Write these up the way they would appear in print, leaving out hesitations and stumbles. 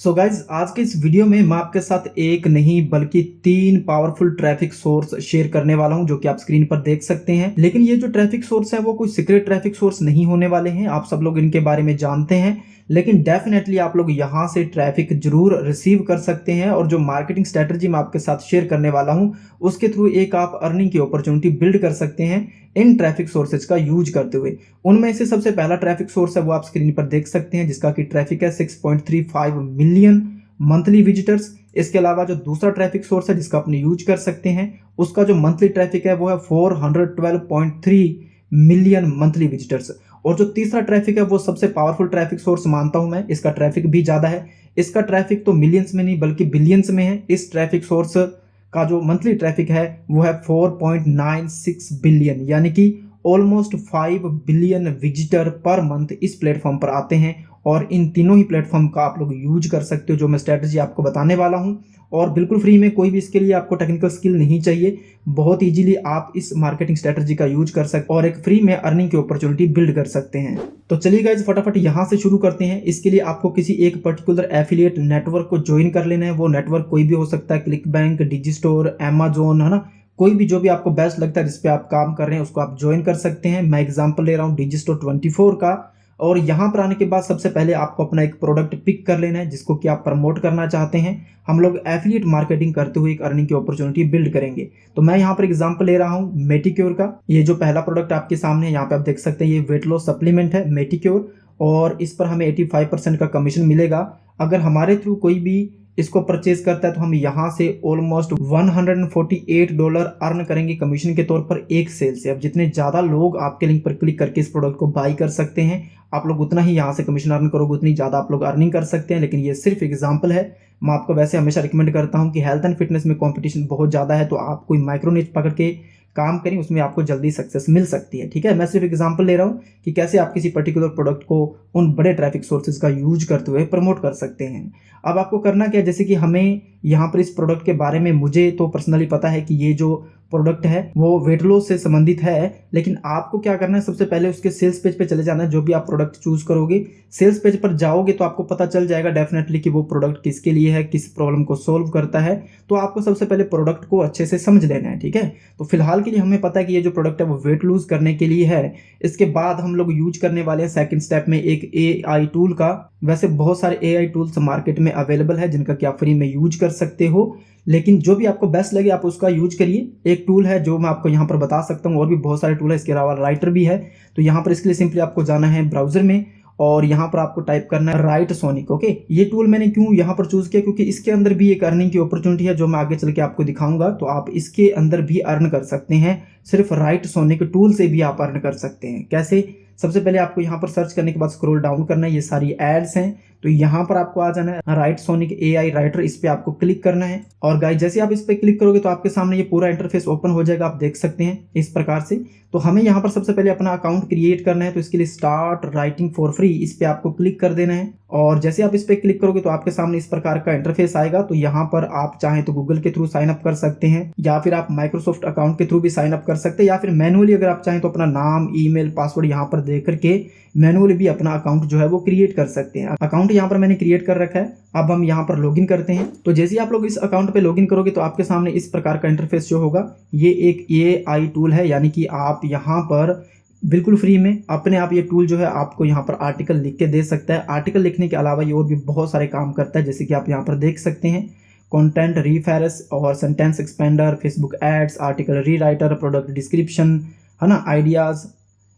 So guys आज के इस वीडियो में मैं आपके साथ एक नहीं बल्कि 3 पावरफुल ट्रैफिक सोर्स शेयर करने वाला हूं जो कि आप स्क्रीन पर देख सकते हैं। लेकिन ये जो ट्रैफिक सोर्स है वो कोई सीक्रेट ट्रैफिक सोर्स नहीं होने वाले हैं, आप सब लोग इनके बारे में जानते हैं। लेकिन डेफिनेटली आप लोग यहां से ट्रैफिक जरूर रिसीव कर सकते हैं और जो मार्केटिंग स्ट्रेटजी मैं आपके साथ शेयर करने वाला हूं उसके थ्रू एक आप अर्निंग की अपॉर्चुनिटी बिल्ड कर सकते हैं इन ट्रैफिक सोर्सेज का यूज करते हुए। उनमें से सबसे पहला ट्रैफिक सोर्स है वो आप स्क्रीन पर देख सकते हैं जिसका कि ट्रैफिक है 6.35 मिलियन मंथली विजिटर्स। इसके अलावा जो दूसरा ट्रैफिक सोर्स है जिसका अपने यूज कर सकते हैं उसका जो मंथली ट्रैफिक है वो है 412.3 मिलियन मंथली विजिटर्स। और जो तीसरा ट्रैफिक है वो सबसे पावरफुल ट्रैफिक सोर्स मानता हूं मैं, इसका ट्रैफिक भी ज्यादा है, इसका ट्रैफिक तो मिलियंस में नहीं बल्कि बिलियंस में है। इस ट्रैफिक सोर्स का जो मंथली ट्रैफिक है वो है 4.96 बिलियन, यानी कि almost 5 billion visitor per month इस प्लेटफॉर्म पर आते हैं। और इन तीनों ही प्लेटफॉर्म का आप लोग यूज कर सकते हो जो मैं स्ट्रेटजी आपको बताने वाला हूं, और बिल्कुल फ्री में। कोई भी इसके लिए आपको टेक्निकल स्किल नहीं चाहिए, बहुत इजीली आप इस मार्केटिंग स्ट्रेटजी का यूज कर सकते और एक फ्री में अर्निंग की अपॉर्चुनिटी बिल्ड कर सकते हैं। तो चलिए गाइस फटाफट यहां से शुरू करते हैं। इसके लिए आपको किसी एक पर्टिकुलर एफिलिएट नेटवर्क को ज्वाइन कर लेना है। वो नेटवर्क कोई भी हो सकता है, क्लिक बैंक, डिजिस्टोर, अमेजोन, है ना, कोई भी जो भी आपको बेस्ट लगता है जिस पे आप काम कर रहे हैं उसको आप ज्वाइन कर सकते हैं। मैं एग्जांपल ले रहा हूं डिजिस्टोर 24 का। और यहां पर आने के बाद सबसे पहले आपको अपना एक प्रोडक्ट पिक कर लेना है जिसको कि आप प्रमोट करना चाहते हैं। हम लोग एफिलिएट मार्केटिंग करते हुए एक अर्निंग की अपॉर्चुनिटी बिल्ड करेंगे। तो मैं यहां पर एग्जांपल ले रहा हूं मेटिक्योर का। ये जो पहला प्रोडक्ट आपके सामने है यहाँ पे आप देख सकते हैं, ये वेट लॉस सप्लीमेंट है मेटिक्योर, और इस पर हमें 85% का कमीशन मिलेगा। अगर हमारे थ्रू कोई भी इसको परचेज करता है तो हम यहाँ से ऑलमोस्ट $148 अर्न करेंगे कमीशन के तौर पर एक सेल से। अब जितने ज़्यादा लोग आपके लिंक पर क्लिक करके इस प्रोडक्ट को बाई कर सकते हैं, आप लोग उतना ही यहाँ से कमीशन अर्न करोगे, उतनी ज़्यादा आप लोग अर्निंग कर सकते हैं। लेकिन ये सिर्फ एग्जाम्पल है। मैं आपको वैसे हमेशा रिकमेंड करता हूँ कि हेल्थ एंड फिटनेस में कॉम्पिटिशन बहुत ज़्यादा है, तो आप कोई माइक्रो निच पकड़ के काम करें, उसमें आपको जल्दी सक्सेस मिल सकती है। ठीक है, मैं सिर्फ एग्जांपल ले रहा हूं कि कैसे आप किसी पर्टिकुलर प्रोडक्ट को उन बड़े ट्रैफिक सोर्सेज का यूज करते हुए प्रमोट कर सकते हैं। अब आपको करना क्या है, जैसे कि हमें यहाँ पर इस प्रोडक्ट के बारे में, मुझे तो पर्सनली पता है कि ये जो प्रोडक्ट है वो वेट लॉस से संबंधित है। लेकिन आपको क्या करना है, सबसे पहले उसके सेल्स पेज पे चले जाना है। जो भी आप प्रोडक्ट चूज करोगे सेल्स पेज पर जाओगे तो आपको पता चल जाएगा डेफिनेटली कि वो प्रोडक्ट किसके लिए है, किस प्रॉब्लम को सोल्व करता है। तो आपको सबसे पहले प्रोडक्ट को अच्छे से समझ लेना है। ठीक है, तो फिलहाल के लिए हमें पता है कि ये जो प्रोडक्ट है वो वेट लूज करने के लिए है। इसके बाद हम लोग यूज करने वाले हैं सेकंड स्टेप में एक AI टूल का। वैसे बहुत सारे AI टूल्स मार्केट में अवेलेबल है जिनका कि आप फ्री में यूज कर सकते हो, लेकिन जो भी आपको बेस्ट लगे आप उसका यूज करिए। एक टूल है जो मैं आपको यहाँ पर बता सकता हूँ, और भी बहुत सारे टूल है, इसके अलावा राइटर भी है। तो यहाँ पर इसके लिए सिंपली आपको जाना है ब्राउजर में और यहाँ पर आपको टाइप करना है राइट सोनिक। ओके, ये टूल मैंने क्यों यहाँ पर चूज किया, क्योंकि इसके अंदर भी एक अर्निंग की अपॉर्चुनिटी है जो मैं आगे चल के आपको दिखाऊंगा। तो आप इसके अंदर भी अर्न कर सकते हैं, सिर्फ राइट सोनिक टूल से भी आप अर्न कर सकते हैं। कैसे, सबसे पहले आपको यहाँ पर सर्च करने के बाद स्क्रॉल डाउन करना है, ये सारी एड्स हैं। तो यहाँ पर आपको आ जाना है राइट सोनिक AI राइटर, इस पे आपको क्लिक करना है। और गाइस जैसे आप इस पे क्लिक करोगे तो आपके सामने ये पूरा इंटरफेस ओपन हो जाएगा, आप देख सकते हैं इस प्रकार से। तो हमें यहाँ पर सबसे पहले अपना अकाउंट क्रिएट करना है, तो इसके लिए स्टार्ट राइटिंग फॉर फ्री, इस पे आपको क्लिक कर देना है। और जैसे आप इस पे क्लिक करोगे तो आपके सामने इस प्रकार का इंटरफेस आएगा। तो यहाँ पर आप चाहें तो गूगल के थ्रू साइन अप कर सकते हैं, या फिर आप माइक्रोसॉफ्ट अकाउंट के थ्रू भी साइन अप कर सकते हैं, या फिर मैनुअली अगर आप चाहें तो अपना नाम, ईमेल, पासवर्ड यहाँ पर दे करके मैनुअली भी अपना अकाउंट जो है वो क्रिएट कर सकते हैं। अकाउंट यहाँ पर मैंने क्रिएट कर रखा है। अब हम यहाँ पर लॉगिन करते हैं। तो जैसे ही आप लोग इस अकाउंट पे लॉगिन करोगे तो आपके सामने इस प्रकार का इंटरफेस जो होगा, ये एक AI टूल है, यानी कि आप यहाँ पर बिल्कुल फ्री में अपने आप ये टूल जो है आपको यहाँ पर आर्टिकल लिख के दे सकता है। आर्टिकल लिखने के अलावा ये और भी बहुत सारे काम करता है, जैसे कि आप यहाँ पर देख सकते हैं कंटेंट रीफेरेंस और sentence expander, Facebook ads, article rewriter, product description, है ना, आइडियाज,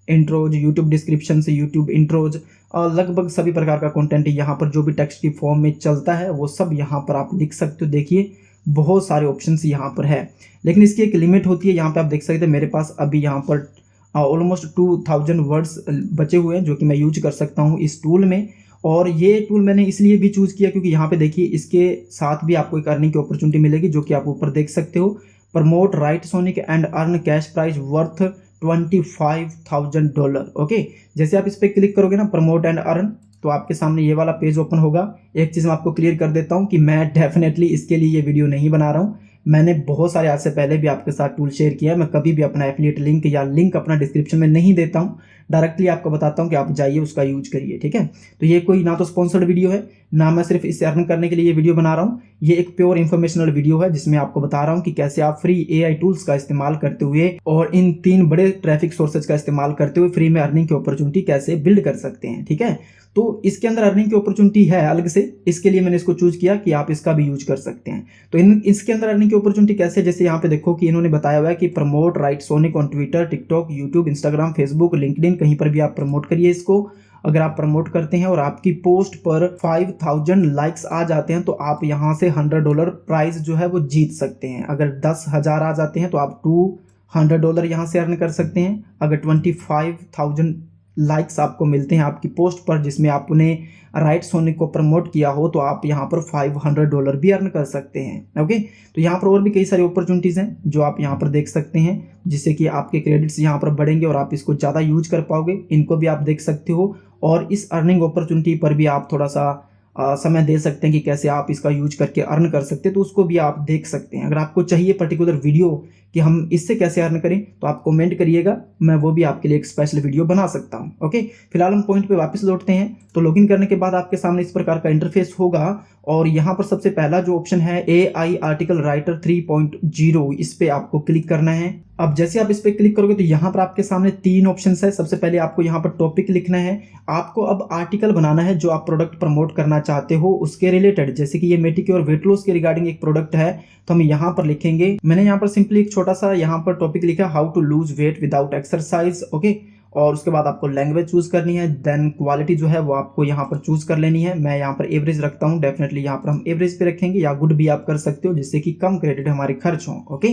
इंट्रोज, यूट्यूब डिस्क्रिप्शन से यूट्यूब इंट्रोज, और लगभग सभी प्रकार का कंटेंट यहाँ पर जो भी टेक्स्ट की फॉर्म में चलता है वो सब यहाँ पर आप लिख सकते हो। देखिए बहुत सारे ऑप्शंस यहाँ पर है, लेकिन इसकी एक लिमिट होती है। यहाँ पे आप देख सकते हैं मेरे पास अभी यहाँ पर ऑलमोस्ट 2000 वर्ड्स बचे हुए हैं जो कि मैं यूज कर सकता हूँ इस टूल में। और ये टूल मैंने इसलिए भी चूज किया क्योंकि यहाँ पे देखिए इसके साथ भी आपको एक अर्निंग की अपॉर्चुनिटी मिलेगी, जो कि आप ऊपर देख सकते हो। Promote Writesonic and earn cash prize worth $25,000। Okay, जैसे आप इस पर क्लिक करोगे ना, प्रमोट एंड अर्न, तो आपके सामने ये वाला पेज ओपन होगा। एक चीज़ मैं आपको क्लियर कर देता हूँ कि मैं डेफिनेटली इसके लिए ये वीडियो नहीं बना रहा हूँ। मैंने बहुत सारे आज से पहले भी आपके साथ टूल शेयर किया है। मैं कभी भी अपना एफिलिएट लिंक या लिंक अपना डिस्क्रिप्शन में नहीं देता हूँ, डायरेक्टली आपको बताता हूँ कि आप जाइए उसका यूज करिए। ठीक है, तो ये कोई ना तो स्पॉन्सर्ड वीडियो है ना मैं सिर्फ इसे अर्न करने के लिए ये वीडियो बना रहा हूँ। ये एक प्योर इन्फॉर्मेशनल वीडियो है जिसमें आपको बता रहा हूँ कि कैसे आप फ्री AI टूल्स का इस्तेमाल करते हुए और इन 3 बड़े ट्रैफिक सोर्सेज का इस्तेमाल करते हुए फ्री में अर्निंग की अपॉर्चुनिटी कैसे बिल्ड कर सकते हैं। ठीक है, तो इसके अंदर अर्निंग की अपॉर्चुनिटी है अलग से, इसके लिए मैंने इसको चूज किया कि आप इसका भी यूज कर सकते हैं। तो इसके अंदर अर्निंग की अपॉर्चुनिटी कैसे, जैसे यहाँ पे देखो कि इन्होंने बताया हुआ है कि promote right sonic on Twitter, TikTok, YouTube, Instagram, Facebook, LinkedIn, कहीं पर भी आप प्रमोट करिए इसको। अगर आप प्रमोट करते हैं और आपकी पोस्ट पर 5000 लाइक्स आ जाते हैं तो आप यहाँ से $100 प्राइज जो है वो जीत सकते हैं। अगर 10,000 आ जाते हैं तो आप $200 यहाँ से अर्न कर सकते हैं। अगर 25,000 लाइक्स आपको मिलते हैं आपकी पोस्ट पर जिसमें आपने राइट सोनिक को प्रमोट किया हो तो आप यहाँ पर $500 भी अर्न कर सकते हैं। ओके, तो यहाँ पर और भी कई सारी अपॉर्चुनिटीज़ हैं जो आप यहाँ पर देख सकते हैं, जिससे कि आपके क्रेडिट्स यहाँ पर बढ़ेंगे और आप इसको ज़्यादा यूज कर पाओगे। इनको भी आप देख सकते हो और इस अर्निंग अपॉर्चुनिटी पर भी आप थोड़ा सा समय दे सकते हैं कि कैसे आप इसका यूज करके अर्न कर सकते हैं, तो उसको भी आप देख सकते हैं। अगर आपको चाहिए पर्टिकुलर वीडियो कि हम इससे कैसे अर्न करें तो आप कमेंट करिएगा, मैं वो भी आपके लिए एक स्पेशल वीडियो बना सकता हूं। ओके, फिलहाल हम पॉइंट पे वापस लौटते हैं। तो लॉगिन करने के बाद आपके सामने इस प्रकार का इंटरफेस होगा और यहाँ पर सबसे पहला जो ऑप्शन है AI आर्टिकल राइटर 3.0, इस पे आपको क्लिक करना है। अब जैसे आप इस पे क्लिक करोगे तो यहाँ पर आपके सामने 3 ऑप्शंस है। सबसे पहले आपको यहाँ पर टॉपिक लिखना है। आपको अब आर्टिकल बनाना है जो आप प्रोडक्ट प्रमोट करना चाहते हो उसके रिलेटेड, जैसे कि ये मेटिक्योर वेट लॉस के रिगार्डिंग एक प्रोडक्ट है तो हम यहाँ पर लिखेंगे, मैंने यहाँ पर सिंपली एक छोटा सा यहाँ पर टॉपिक लिखा, how to lose weight without exercise. Okay, और उसके बाद आपको लैंग्वेज चूज करनी है, देन क्वालिटी जो है वो आपको यहाँ पर चूज कर लेनी है। मैं यहाँ पर एवरेज रखता हूँ, डेफिनेटली यहाँ पर हम एवरेज पे रखेंगे, या गुड भी आप कर सकते हो जिससे कि कम क्रेडिट हमारे खर्च हों। ओके,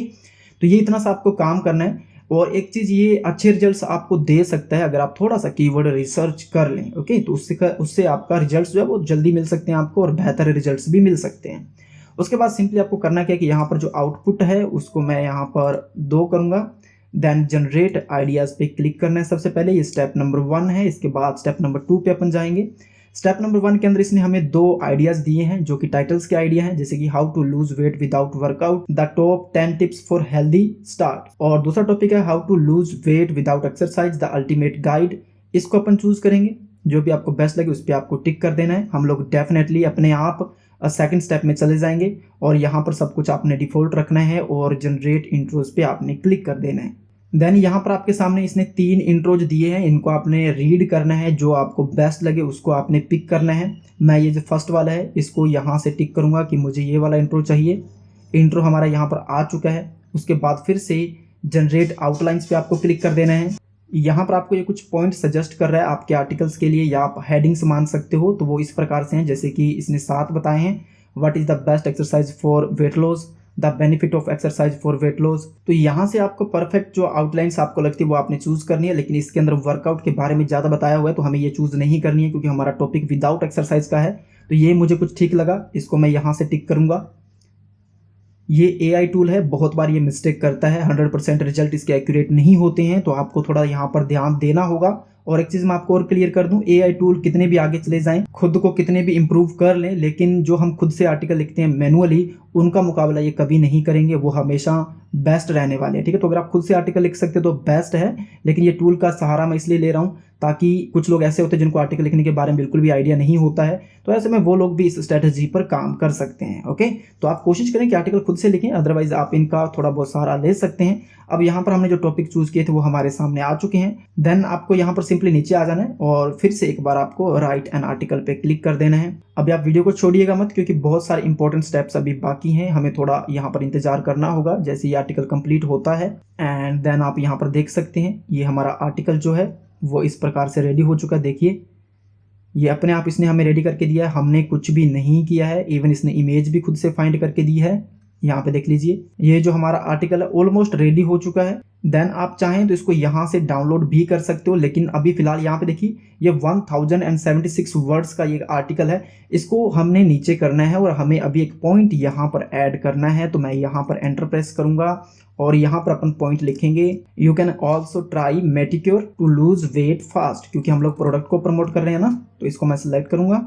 तो ये इतना सा आपको काम करना है। और एक चीज, ये अच्छे रिजल्ट्स आपको दे सकता है अगर आप थोड़ा सा कीवर्ड रिसर्च कर लें। ओके, तो उससे आपका रिजल्ट्स जो है वो जल्दी मिल सकते हैं आपको और बेहतर रिजल्ट्स भी मिल सकते हैं। उसके बाद सिंपली आपको करना क्या है कि यहाँ पर जो आउटपुट है उसको मैं यहाँ पर 2 करूंगा, देन जनरेट आइडियाज पे क्लिक करना है। सबसे पहले ये स्टेप नंबर 1 है। इसके बाद स्टेप नंबर 2 पे अपन जाएंगे। स्टेप नंबर 1 के अंदर इसने हमें 2 आइडियाज दिए हैं जो कि टाइटल्स के आइडिया हैं, जैसे कि how to lose weight without workout, the top 10 tips for healthy start. और दूसरा टॉपिक है how to lose weight without exercise, the ultimate guide. इसको अपन चूज करेंगे, जो भी आपको बेस्ट लगे उस पर आपको टिक कर देना है। हम लोग डेफिनेटली अपने आप सेकंड स्टेप में चले जाएंगे और यहाँ पर सब कुछ आपने डिफॉल्ट रखना है और जनरेट इंट्रोज पे आपने क्लिक कर देना है। देन यहाँ पर आपके सामने इसने 3 इंट्रोज दिए हैं, इनको आपने रीड करना है, जो आपको बेस्ट लगे उसको आपने पिक करना है। मैं ये जो फर्स्ट वाला है इसको यहाँ से टिक करूँगा कि मुझे ये वाला इंट्रो चाहिए। इंट्रो हमारा यहाँ पर आ चुका है। उसके बाद फिर से जनरेट आउटलाइंस पे आपको क्लिक कर देना है। यहाँ पर आपको ये कुछ पॉइंट सजेस्ट कर रहा है आपके आर्टिकल्स के लिए, या आप हेडिंग्स मान सकते हो, तो वो इस प्रकार से हैं, जैसे कि इसने 7 बताए हैं। What is the best exercise for weight loss, the benefit of exercise for weight loss. तो यहाँ से आपको परफेक्ट जो आउटलाइंस आपको लगती है वो आपने चूज करनी है, लेकिन इसके अंदर वर्कआउट के बारे में ज़्यादा बताया हुआ है तो हमें ये चूज नहीं करनी है क्योंकि हमारा टॉपिक विदाउट एक्सरसाइज का है। तो ये मुझे कुछ ठीक लगा, इसको मैं यहाँ से टिक करूंगा। ये AI टूल है, बहुत बार ये मिस्टेक करता है, 100% रिजल्ट इसके एक्यूरेट नहीं होते हैं, तो आपको थोड़ा यहाँ पर ध्यान देना होगा। और एक चीज़ मैं आपको और क्लियर कर दूं, AI टूल कितने भी आगे चले जाएं, खुद को कितने भी इंप्रूव कर लें, लेकिन जो हम खुद से आर्टिकल लिखते हैं मैनुअली, उनका मुकाबला ये कभी नहीं करेंगे, वो हमेशा बेस्ट रहने वाले हैं। ठीक है, तो अगर आप खुद से आर्टिकल लिख सकते तो बेस्ट है, लेकिन ये टूल का सहारा मैं इसलिए ले रहा हूँ ताकि कुछ लोग ऐसे होते हैं जिनको आर्टिकल लिखने के बारे में बिल्कुल भी आइडिया नहीं होता है, तो ऐसे में वो लोग भी इस स्ट्रेटजी पर काम कर सकते हैं। ओके, तो आप कोशिश करें कि आर्टिकल खुद से लिखें, अदरवाइज आप इनका थोड़ा बहुत सहारा ले सकते हैं। अब यहाँ पर हमने जो टॉपिक चूज किए थे वो हमारे सामने आ चुके हैं। देन आपको यहाँ पर सिंपली नीचे आ जाना है और फिर से एक बार आपको राइट एन आर्टिकल पे क्लिक कर देना है। अभी आप वीडियो को छोड़िएगा मत, क्योंकि बहुत सारे इंपॉर्टेंट स्टेप्स अभी बाकी हैं, हमें थोड़ा यहाँ पर इंतजार करना होगा जैसे ये आर्टिकल कंप्लीट होता है। एंड देन आप यहाँ पर देख सकते हैं ये हमारा आर्टिकल जो है वो इस प्रकार से रेडी हो चुका है। देखिए, ये अपने आप इसने हमें रेडी करके दिया है, हमने कुछ भी नहीं किया है। इवन इसने इमेज भी खुद से फाइंड करके दी है। यहाँ पे देख लीजिए, ये जो हमारा आर्टिकल है ऑलमोस्ट रेडी हो चुका है। देन आप चाहें तो इसको यहाँ से डाउनलोड भी कर सकते हो, लेकिन अभी फिलहाल यहाँ पे देखिए ये 1076 वर्ड्स का ये आर्टिकल है, इसको हमने नीचे करना है और हमें अभी एक पॉइंट यहाँ पर ऐड करना है। तो मैं यहाँ पर एंटर प्रेस करूंगा और यहाँ पर अपन पॉइंट लिखेंगे, you can also try Meticore to lose weight fast, क्योंकि हम लोग प्रोडक्ट को प्रमोट कर रहे हैं ना, तो इसको मैं सिलेक्ट करूंगा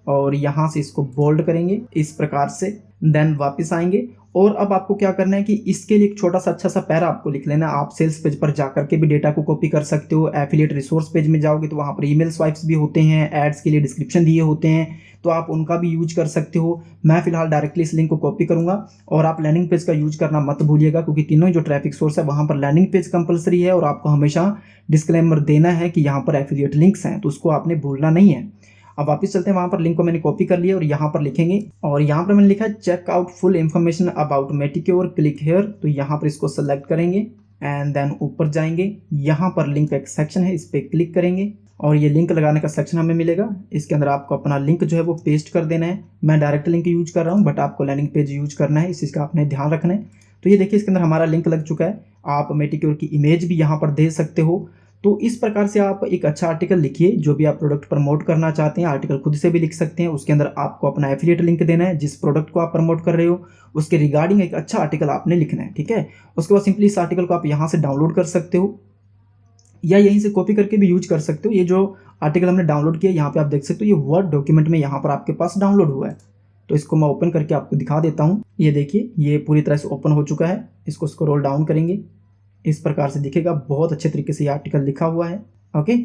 और यहाँ से इसको बोल्ड करेंगे इस प्रकार से। देन वापस आएंगे और अब आपको क्या करना है कि इसके लिए एक छोटा सा अच्छा सा पैरा आपको लिख लेना है। आप सेल्स पेज पर जाकर के भी डेटा को कॉपी कर सकते हो। एफिलिएट रिसोर्स पेज में जाओगे तो वहाँ पर ईमेल स्वाइप्स भी होते हैं, एड्स के लिए डिस्क्रिप्शन दिए होते हैं, तो आप उनका भी यूज कर सकते हो। मैं फिलहाल डायरेक्टली इस लिंक को कॉपी करूंगा और आप लैंडिंग पेज का यूज करना मत भूलिएगा, क्योंकि तीनों ही जो ट्रैफिक सोर्स है वहाँ पर लैंडिंग पेज कंपलसरी है और आपको हमेशा डिस्क्लेमर देना है कि यहाँ पर एफिलिएट लिंक्स हैं, तो उसको आपने भूलना नहीं है। अब वापस चलते हैं, वहां पर लिंक को मैंने कॉपी कर लिया और यहाँ पर लिखेंगे, और यहाँ पर मैंने लिखा है check out full information about Medicure, click here. तो यहाँ पर इसको सेलेक्ट करेंगे एंड देन ऊपर जाएंगे, यहाँ पर लिंक का एक सेक्शन है, इस पर क्लिक करेंगे और ये लिंक लगाने का सेक्शन हमें मिलेगा। इसके अंदर आपको अपना लिंक जो है वो पेस्ट कर देना है। मैं डायरेक्ट लिंक यूज कर रहा हूँ, बट आपको लैंडिंग पेज यूज करना है, इस चीज़ का आपने ध्यान रखना है। तो ये देखिए इसके अंदर हमारा लिंक लग चुका है। आप मेडिक्योर की इमेज भी यहाँ पर दे सकते हो। तो इस प्रकार से आप एक अच्छा आर्टिकल लिखिए, जो भी आप प्रोडक्ट प्रमोट करना चाहते हैं। आर्टिकल खुद से भी लिख सकते हैं, उसके अंदर आपको अपना एफिलिएट लिंक देना है, जिस प्रोडक्ट को आप प्रमोट कर रहे हो उसके रिगार्डिंग एक अच्छा आर्टिकल आपने लिखना है, ठीक है। उसके बाद सिंपली इस आर्टिकल को आप यहाँ से डाउनलोड कर सकते हो या यहीं से कॉपी करके भी यूज कर सकते हो। ये जो आर्टिकल हमने डाउनलोड किया यहाँ पे आप देख सकते हो, ये वर्ड डॉक्यूमेंट में यहाँ पर आपके पास डाउनलोड हुआ है। तो इसको मैं ओपन करके आपको दिखा देता हूँ। ये देखिए ये पूरी तरह से ओपन हो चुका है। इसको स्क्रॉल डाउन करेंगे, इस प्रकार से दिखेगा, बहुत अच्छे तरीके से ये आर्टिकल लिखा हुआ है। ओके,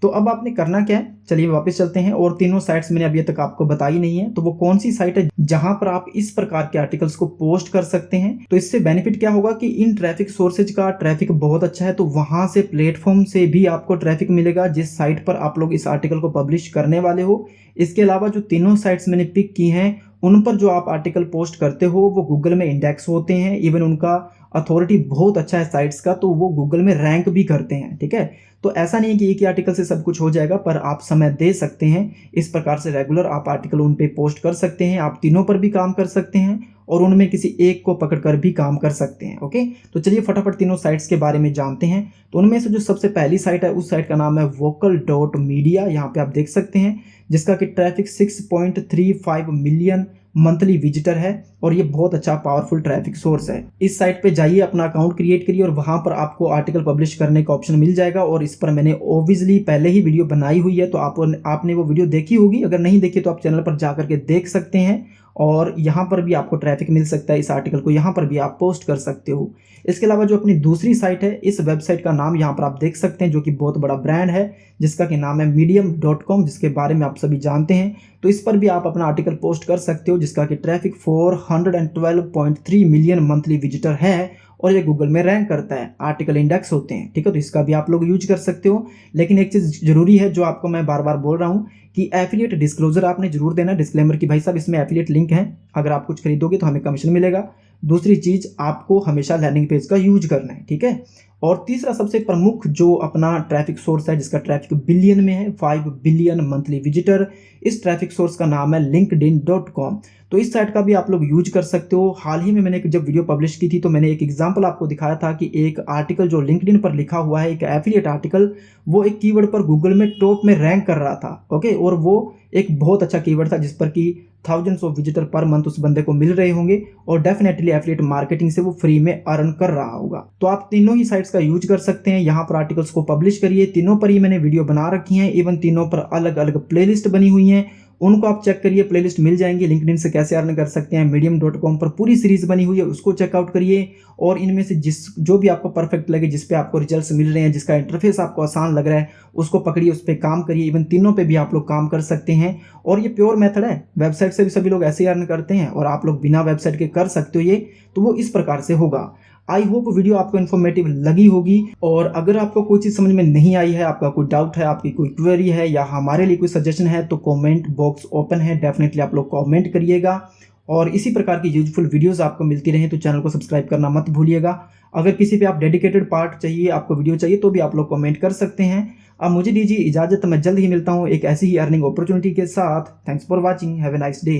तो अब आपने करना क्या है, चलिए वापस चलते हैं। और तीनों साइट्स मैंने अभी तक आपको बताई नहीं है, तो वो कौन सी साइट है जहां पर आप इस प्रकार के आर्टिकल्स को पोस्ट कर सकते हैं। तो इससे बेनिफिट क्या होगा कि इन ट्रैफिक सोर्सेज का ट्रैफिक बहुत अच्छा है, तो वहां से प्लेटफॉर्म से भी आपको ट्रैफिक मिलेगा जिस साइट पर आप लोग इस आर्टिकल को पब्लिश करने वाले हो। इसके अलावा जो तीनों साइट्स मैंने पिक की हैं उन पर जो आप आर्टिकल पोस्ट करते हो वो गूगल में इंडेक्स होते हैं। इवन उनका अथॉरिटी बहुत अच्छा है साइट्स का, तो वो गूगल में रैंक भी करते हैं, ठीक है। तो ऐसा नहीं है कि एक ही आर्टिकल से सब कुछ हो जाएगा, पर आप समय दे सकते हैं। इस प्रकार से रेगुलर आप आर्टिकल उन पे पोस्ट कर सकते हैं। आप तीनों पर भी काम कर सकते हैं और उनमें किसी एक को पकड़कर भी काम कर सकते हैं। ओके, तो चलिए फटाफट तीनों साइट्स के बारे में जानते हैं। तो उनमें से जो सबसे पहली साइट है उस साइट का नाम है vocal.media। यहाँ पे आप देख सकते हैं जिसका कि ट्रैफिक 6.35 मिलियन मंथली विजिटर है और ये बहुत अच्छा पावरफुल ट्रैफिक सोर्स है। इस साइट पे जाइए, अपना अकाउंट क्रिएट करिए और वहां पर आपको आर्टिकल पब्लिश करने का ऑप्शन मिल जाएगा। और इस पर मैंने ऑब्वियसली पहले ही वीडियो बनाई हुई है, तो आपने वो वीडियो देखी होगी। अगर नहीं देखी तो आप चैनल पर जाकर के देख सकते हैं और यहाँ पर भी आपको ट्रैफिक मिल सकता है। इस आर्टिकल को यहाँ पर भी आप पोस्ट कर सकते हो। इसके अलावा जो अपनी दूसरी साइट है, इस वेबसाइट का नाम यहाँ पर आप देख सकते हैं, जो कि बहुत बड़ा ब्रांड है जिसका कि नाम है medium.com, जिसके बारे में आप सभी जानते हैं। तो इस पर भी आप अपना आर्टिकल पोस्ट कर सकते हो, जिसका कि ट्रैफिक 412.3 मिलियन मंथली विजिटर है और ये गूगल में रैंक करता है, आर्टिकल इंडेक्स होते हैं, ठीक है। तो इसका भी आप लोग यूज कर सकते हो। लेकिन एक चीज़ जरूरी है जो आपको मैं बार बार बोल रहा हूँ कि एफिलिएट डिस्क्लोजर आपने जरूर देना, डिस्क्लेमर कि भाई साहब इसमें एफिलिएट लिंक है, अगर आप कुछ खरीदोगे तो हमें कमीशन मिलेगा। दूसरी चीज़, आपको हमेशा लैंडिंग पेज का यूज करना है, ठीक है। और तीसरा सबसे प्रमुख जो अपना ट्रैफिक सोर्स है जिसका ट्रैफिक बिलियन में है, 5 बिलियन मंथली विजिटर, इस ट्रैफिक सोर्स का नाम है linkedin.com। तो इस साइट का भी आप लोग यूज कर सकते हो। हाल ही में मैंने जब वीडियो पब्लिश की थी तो मैंने एक एग्जांपल आपको दिखाया था कि एक आर्टिकल जो लिंक्डइन पर लिखा हुआ है, एक एफिलिएट आर्टिकल, वो एक कीवर्ड पर गूगल में टॉप में रैंक कर रहा था। ओके, और वो एक बहुत अच्छा कीवर्ड था जिस पर कि thousands of visitor per month उस बंदे को मिल रहे होंगे और डेफिनेटली एफिलिएट मार्केटिंग से वो फ्री में अर्न कर रहा होगा। तो आप तीनों ही साइट्स का यूज कर सकते हैं। यहाँ पर आर्टिकल्स को पब्लिश करिए, तीनों पर ही मैंने वीडियो बना रखी है। इवन तीनों पर अलग अलग प्लेलिस्ट बनी हुई है, उनको आप चेक करिए, प्लेलिस्ट मिल जाएंगी। लिंक्डइन से कैसे अर्न कर सकते हैं, medium.com पर पूरी सीरीज बनी हुई है, उसको चेकआउट करिए। और इनमें से जो भी आपको परफेक्ट लगे, जिस पे आपको रिजल्ट्स मिल रहे हैं, जिसका इंटरफेस आपको आसान लग रहा है, उसको पकड़िए, उस पर काम करिए। इवन तीनों पे भी आप लोग काम कर सकते हैं और ये प्योर मेथड है। वेबसाइट से भी सभी लोग ऐसे ही अर्न करते हैं और आप लोग बिना वेबसाइट के कर सकते हो ये, तो वो इस प्रकार से होगा। आई होप वीडियो आपको इन्फॉर्मेटिव लगी होगी। और अगर आपको कोई चीज़ समझ में नहीं आई है, आपका कोई डाउट है, आपकी कोई क्वेरी है या हमारे लिए कोई सजेशन है, तो कमेंट बॉक्स ओपन है, डेफिनेटली आप लोग कमेंट करिएगा। और इसी प्रकार की यूजफुल वीडियोस आपको मिलती रहें तो चैनल को सब्सक्राइब करना मत भूलिएगा। अगर किसी पे आप डेडिकेटेड पार्ट चाहिए, आपको वीडियो चाहिए, तो भी आप लोग कमेंट कर सकते हैं। अब मुझे दीजिए इजाज़त, मैं जल्द ही मिलता हूँ एक ऐसी ही अर्निंग अपॉर्चुनिटी के साथ। Thanks for watching, have a nice day.